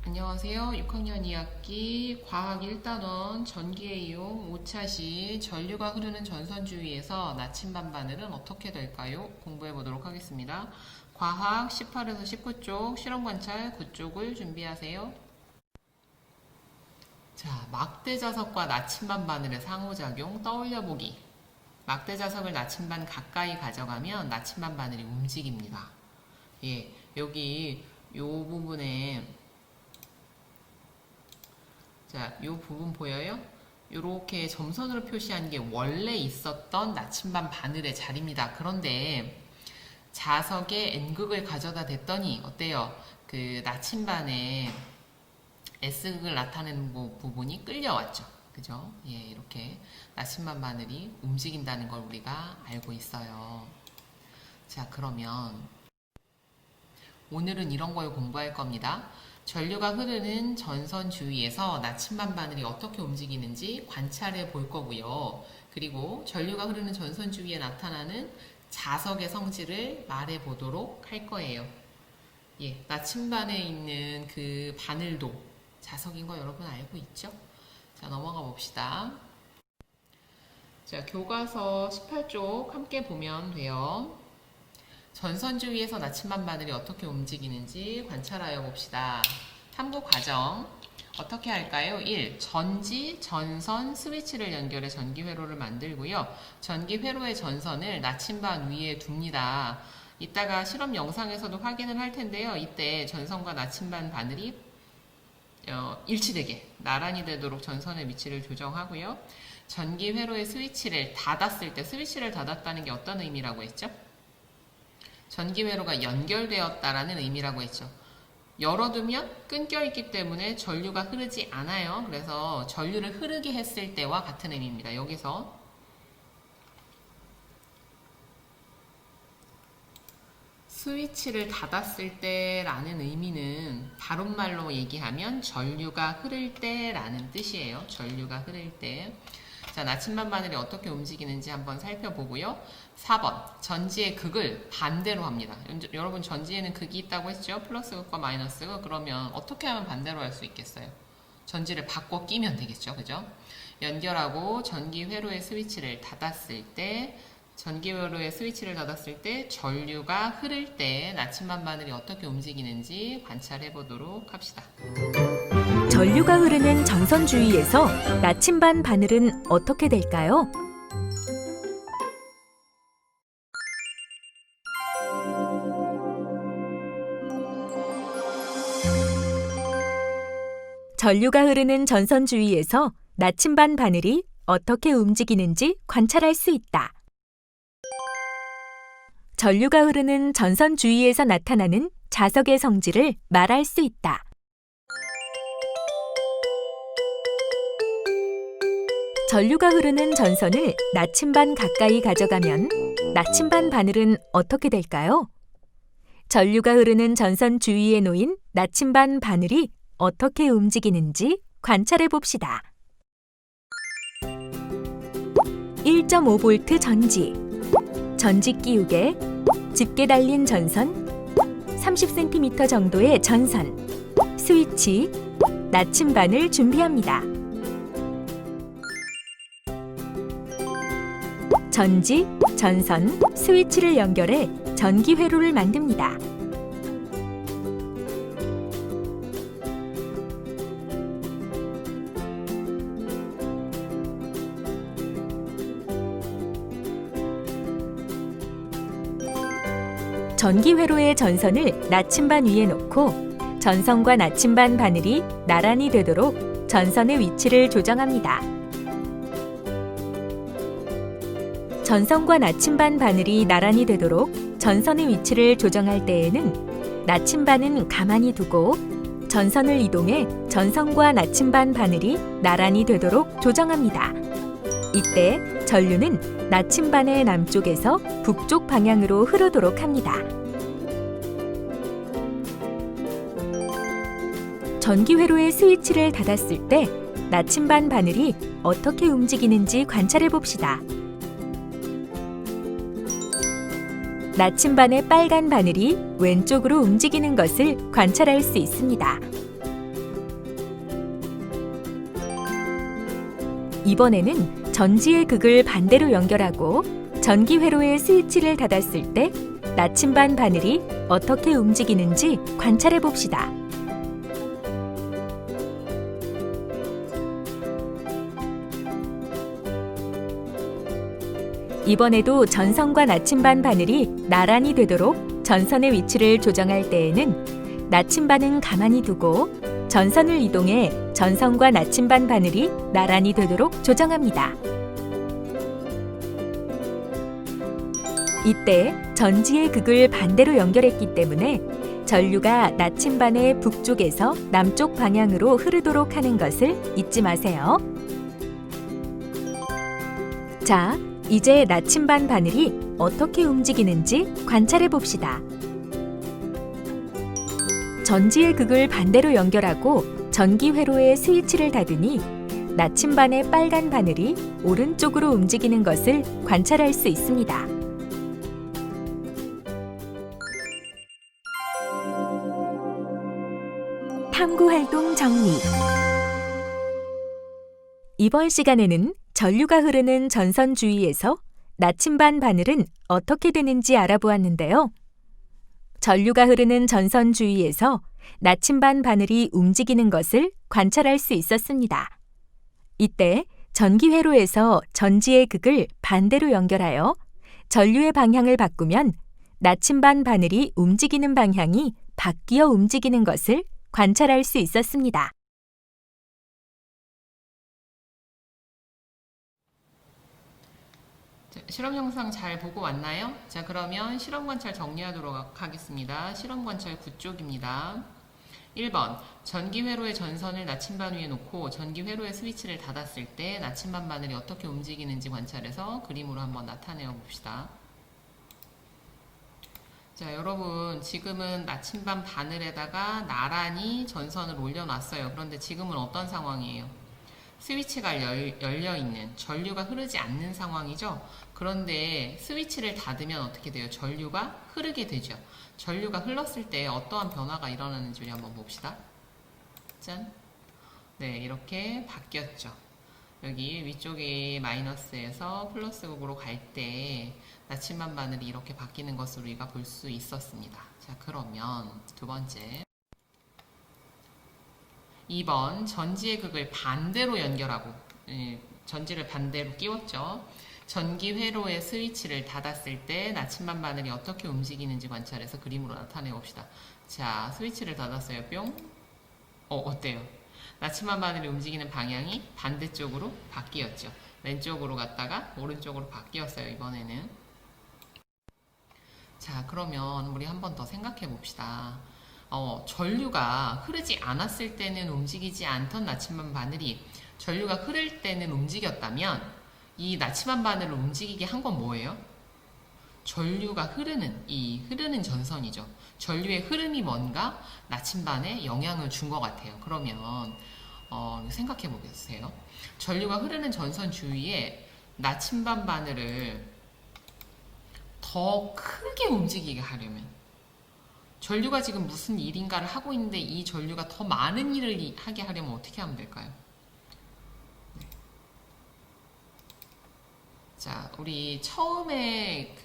안녕하세요. 6학년 2학기 과학 1단원 전기의 이용 5차시 전류가 흐르는 전선 주위에서 나침반 바늘은 어떻게 될까요? 공부해 보도록 하겠습니다. 과학 18에서 19쪽 실험 관찰 9쪽을 준비하세요. 자, 막대 자석과 나침반 바늘의 상호작용 떠올려 보기. 막대 자석을 나침반 가까이 가져가면 나침반 바늘이 움직입니다. 예, 여기 요 부분에 자, 이 부분 보여요? 이렇게 점선으로 표시한 게 원래 있었던 나침반 바늘의 자리입니다. 그런데 자석에 N극을 가져다 댔더니 어때요? 그 나침반에 S극을 나타내는 부분이 끌려왔죠. 그죠? 예, 이렇게 나침반 바늘이 움직인다는 걸 우리가 알고 있어요. 자, 그러면 오늘은 이런 걸 공부할 겁니다. 전류가 흐르는 전선 주위에서 나침반 바늘이 어떻게 움직이는지 관찰해 볼 거고요. 그리고 전류가 흐르는 전선 주위에 나타나는 자석의 성질을 말해 보도록 할 거예요. 예, 나침반에 있는 그 바늘도 자석인 거 여러분 알고 있죠? 자, 넘어가 봅시다. 자, 교과서 18쪽 함께 보면 돼요. 전선 주위에서 나침반 바늘이 어떻게 움직이는지 관찰하여 봅시다. 탐구 과정 어떻게 할까요? 1. 전지, 전선, 스위치를 연결해 전기 회로를 만들고요. 전기 회로의 전선을 나침반 위에 둡니다. 이따가 실험 영상에서도 확인을 할 텐데요. 이때 전선과 나침반 바늘이 일치되게 나란히 되도록 전선의 위치를 조정하고요. 전기 회로의 스위치를 닫았을 때 스위치를 닫았다는 게 어떤 의미라고 했죠? 전기 회로가 연결되었다라는 의미라고 했죠. 열어두면 끊겨있기 때문에 전류가 흐르지 않아요. 그래서 전류를 흐르게 했을 때와 같은 의미입니다. 여기서 스위치를 닫았을 때라는 의미는 다른 말로 얘기하면 전류가 흐를 때라는 뜻이에요. 전류가 흐를 때. 자, 나침반 바늘이 어떻게 움직이는지 한번 살펴보고요. 4번, 전지의 극을 반대로 합니다. 여러분 전지에는 극이 있다고 했죠? 플러스 극과 마이너스 극. 그러면 어떻게 하면 반대로 할 수 있겠어요? 전지를 바꿔 끼면 되겠죠? 그죠? 연결하고 전기 회로의 스위치를 닫았을 때 전류가 흐를 때 나침반 바늘이 어떻게 움직이는지 관찰해 보도록 합시다. 전류가 흐르는 전선 주위에서 나침반 바늘은 어떻게 될까요? 전류가 흐르는 전선 주위에서 나침반 바늘이 어떻게 움직이는지 관찰할 수 있다. 전류가 흐르는 전선 주위에서 나타나는 자석의 성질을 말할 수 있다. 전류가 흐르는 전선을 나침반 가까이 가져가면 나침반 바늘은 어떻게 될까요? 전류가 흐르는 전선 주위에 놓인 나침반 바늘이 어떻게 움직이는지 관찰해 봅시다. 1.5V 전지 끼우개, 집게 달린 전선, 30cm 정도의 전선, 스위치, 나침반을 준비합니다. 전지, 전선, 스위치를 연결해 전기 회로를 만듭니다. 전기 회로의 전선을 나침반 위에 놓고 전선과 나침반 바늘이 나란히 되도록 전선의 위치를 조정합니다. 전선과 나침반 바늘이 나란히 되도록 전선의 위치를 조정할 때에는 나침반은 가만히 두고 전선을 이동해 전선과 나침반 바늘이 나란히 되도록 조정합니다. 이때 전류는 나침반의 남쪽에서 북쪽 방향으로 흐르도록 합니다. 전기 회로의 스위치를 닫았을 때 나침반 바늘이 어떻게 움직이는지 관찰해 봅시다. 나침반의 빨간 바늘이 왼쪽으로 움직이는 것을 관찰할 수 있습니다. 이번에는 전지의 극을 반대로 연결하고 전기 회로의 스위치를 닫았을 때 나침반 바늘이 어떻게 움직이는지 관찰해 봅시다. 이번에도 전선과 나침반 바늘이 나란히 되도록 전선의 위치를 조정할 때에는 나침반은 가만히 두고 전선을 이동해 전선과 나침반 바늘이 나란히 되도록 조정합니다. 이때 전지의 극을 반대로 연결했기 때문에 전류가 나침반의 북쪽에서 남쪽 방향으로 흐르도록 하는 것을 잊지 마세요. 자, 이제 나침반 바늘이 어떻게 움직이는지 관찰해 봅시다. 전지의 극을 반대로 연결하고 전기 회로의 스위치를 닫으니 나침반의 빨간 바늘이 오른쪽으로 움직이는 것을 관찰할 수 있습니다. 탐구활동 정리. 이번 시간에는 전류가 흐르는 전선 주위에서 나침반 바늘은 어떻게 되는지 알아보았는데요. 전류가 흐르는 전선 주위에서 나침반 바늘이 움직이는 것을 관찰할 수 있었습니다. 이때 전기 회로에서 전지의 극을 반대로 연결하여 전류의 방향을 바꾸면 나침반 바늘이 움직이는 방향이 바뀌어 움직이는 것을 관찰할 수 있었습니다. 실험 영상 잘 보고 왔나요? 자, 그러면 실험 관찰 정리하도록 하겠습니다. 실험 관찰 9쪽입니다. 1번, 전기 회로의 전선을 나침반 위에 놓고 전기 회로의 스위치를 닫았을 때 나침반 바늘이 어떻게 움직이는지 관찰해서 그림으로 한번 나타내어 봅시다. 자, 여러분, 지금은 나침반 바늘에다가 나란히 전선을 올려놨어요. 그런데 지금은 어떤 상황이에요? 스위치가 열려있는, 전류가 흐르지 않는 상황이죠. 그런데 스위치를 닫으면 어떻게 돼요? 전류가 흐르게 되죠. 전류가 흘렀을 때 어떠한 변화가 일어나는지 우리 한번 봅시다. 짠. 네, 이렇게 바뀌었죠. 여기 위쪽에 마이너스에서 플러스극으로 갈 때 나침반 바늘이 이렇게 바뀌는 것을 우리가 볼 수 있었습니다. 자, 그러면 두 번째. 2번, 전지의 극을 반대로 연결하고, 전지를 반대로 끼웠죠. 전기 회로의 스위치를 닫았을 때 나침반 바늘이 어떻게 움직이는지 관찰해서 그림으로 나타내 봅시다. 자, 스위치를 닫았어요. 뿅. 어때요? 나침반 바늘이 움직이는 방향이 반대쪽으로 바뀌었죠. 왼쪽으로 갔다가 오른쪽으로 바뀌었어요, 이번에는. 자, 그러면 우리 한 번 더 생각해 봅시다. 전류가 흐르지 않았을 때는 움직이지 않던 나침반 바늘이 전류가 흐를 때는 움직였다면 이 나침반 바늘을 움직이게 한 건 뭐예요? 전류가 흐르는 전선이죠. 전류의 흐름이 뭔가 나침반에 영향을 준 것 같아요. 그러면 생각해 보겠어요. 전류가 흐르는 전선 주위에 나침반 바늘을 더 크게 움직이게 하려면 전류가 지금 무슨 일인가를 하고 있는데 이 전류가 더 많은 일을 하게 하려면 어떻게 하면 될까요? 자, 우리 처음에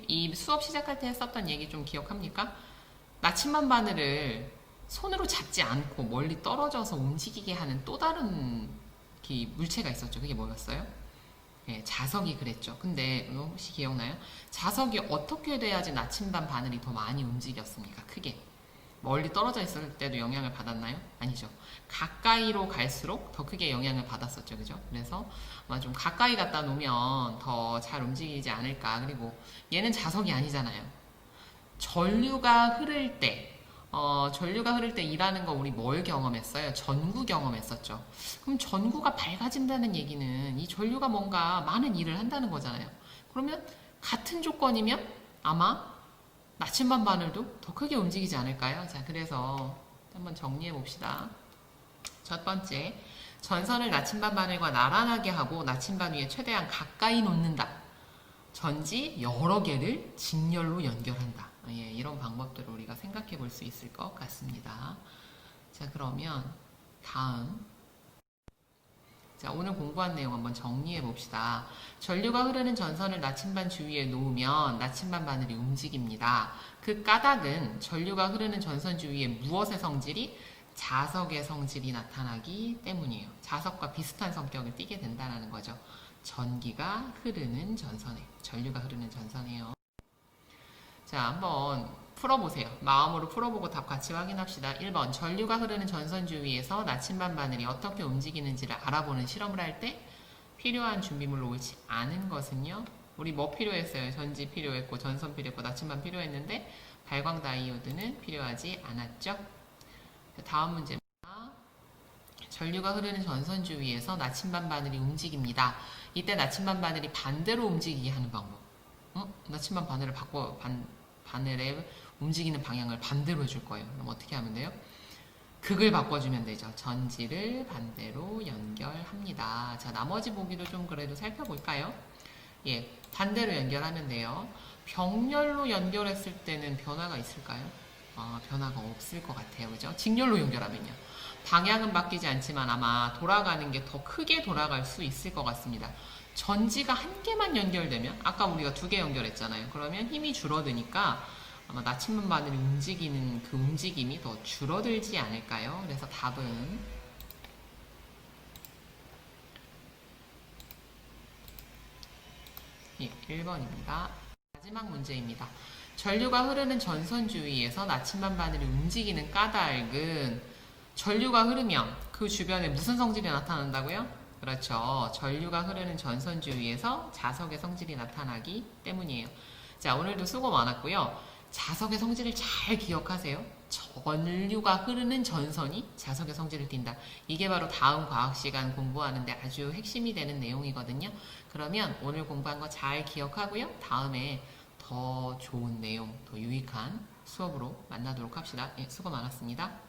이 수업 시작할 때 했었던 얘기 좀 기억합니까? 나침반 바늘을 손으로 잡지 않고 멀리 떨어져서 움직이게 하는 또 다른 물체가 있었죠. 그게 뭐였어요? 네, 자석이 그랬죠. 근데 혹시 기억나요? 자석이 어떻게 돼야지 나침반 바늘이 더 많이 움직였습니까? 크게. 멀리 떨어져 있을 때도 영향을 받았나요? 아니죠. 가까이로 갈수록 더 크게 영향을 받았었죠. 그죠? 그래서 아마 좀 가까이 갖다 놓으면 더 잘 움직이지 않을까. 그리고 얘는 자석이 아니잖아요. 전류가 흐를 때 일하는 거 우리 뭘 경험했어요? 전구 경험했었죠. 그럼 전구가 밝아진다는 얘기는 이 전류가 뭔가 많은 일을 한다는 거잖아요. 그러면 같은 조건이면 아마 나침반 바늘도 더 크게 움직이지 않을까요? 자, 그래서 한번 정리해 봅시다. 첫 번째, 전선을 나침반 바늘과 나란하게 하고 나침반 위에 최대한 가까이 놓는다. 전지 여러 개를 직렬로 연결한다. 예, 이런 방법들을 우리가 생각해 볼 수 있을 것 같습니다. 자, 그러면 다음 자, 오늘 공부한 내용 한번 정리해 봅시다. 전류가 흐르는 전선을 나침반 주위에 놓으면 나침반 바늘이 움직입니다. 그 까닭은 전류가 흐르는 전선 주위에 무엇의 성질이? 자석의 성질이 나타나기 때문이에요. 자석과 비슷한 성격을 띠게 된다는 거죠. 전기가 흐르는 전선에, 전류가 흐르는 전선이에요. 자, 한번 풀어보세요. 마음으로 풀어보고 답 같이 확인합시다. 1번, 전류가 흐르는 전선 주위에서 나침반 바늘이 어떻게 움직이는지를 알아보는 실험을 할 때 필요한 준비물로 옳지 않은 것은요? 우리 뭐 필요했어요? 전지 필요했고, 전선 필요했고, 나침반 필요했는데 발광 다이오드는 필요하지 않았죠? 다음 문제입니다. 전류가 흐르는 전선 주위에서 나침반 바늘이 움직입니다. 이때 나침반 바늘이 반대로 움직이게 하는 방법. 나침반 바늘을 바늘의 움직이는 방향을 반대로 해줄 거예요. 그럼 어떻게 하면 돼요? 극을 바꿔주면 되죠. 전지를 반대로 연결합니다. 자, 나머지 보기도 좀 그래도 살펴볼까요? 예, 반대로 연결하면 돼요. 병렬로 연결했을 때는 변화가 있을까요? 변화가 없을 것 같아요. 그죠? 직렬로 연결하면요. 방향은 바뀌지 않지만 아마 돌아가는 게 더 크게 돌아갈 수 있을 것 같습니다. 전지가 한 개만 연결되면, 아까 우리가 2개 연결했잖아요. 그러면 힘이 줄어드니까 아마 나침반 바늘이 움직이는 그 움직임이 더 줄어들지 않을까요? 그래서 답은 예, 1번입니다. 마지막 문제입니다. 전류가 흐르는 전선 주위에서 나침반 바늘이 움직이는 까닭은 전류가 흐르면 그 주변에 무슨 성질이 나타난다고요? 그렇죠. 전류가 흐르는 전선 주위에서 자석의 성질이 나타나기 때문이에요. 자, 오늘도 수고 많았고요. 자석의 성질을 잘 기억하세요. 전류가 흐르는 전선이 자석의 성질을 띈다. 이게 바로 다음 과학 시간 공부하는데 아주 핵심이 되는 내용이거든요. 그러면 오늘 공부한 거 잘 기억하고요. 다음에 더 좋은 내용, 더 유익한 수업으로 만나도록 합시다. 예, 수고 많았습니다.